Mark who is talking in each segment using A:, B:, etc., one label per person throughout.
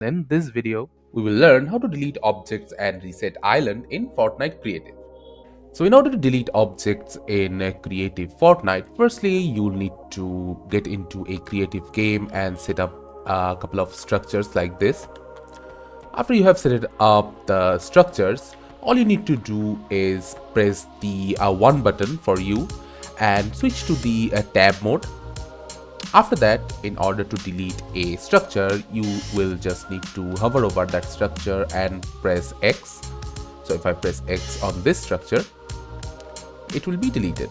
A: In this video, we will learn how to delete objects and reset island in Fortnite Creative. So in order to delete objects in a creative Fortnite, firstly you'll need to get into a creative game and set up a couple of structures like this. After you have set it up the structures, all you need to do is press the 1 button for you and switch to the tab mode. After that, in order to delete a structure, you will just need to hover over that structure and press X. So if I press X on this structure, it will be deleted.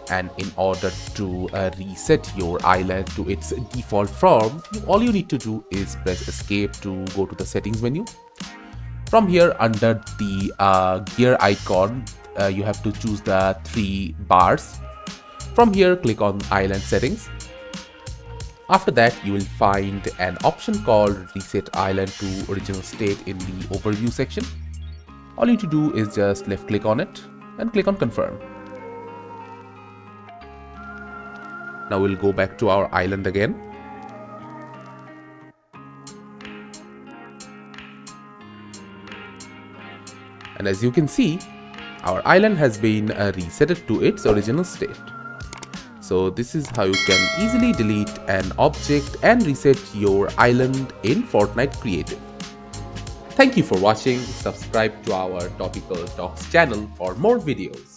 A: And in order to reset your island to its default form, all you need to do is press escape to go to the settings menu. From here, under the gear icon, you have to choose the 3 bars. From here, click on Island Settings. After that, you will find an option called Reset Island to Original State in the Overview section. All you need to do is just left click on it and click on Confirm. Now we'll go back to our island again. And as you can see, our island has been resetted to its original state. So this is how you can easily delete an object and reset your island in Fortnite Creative. Thank you for watching. Subscribe to our Topical Talks channel for more videos.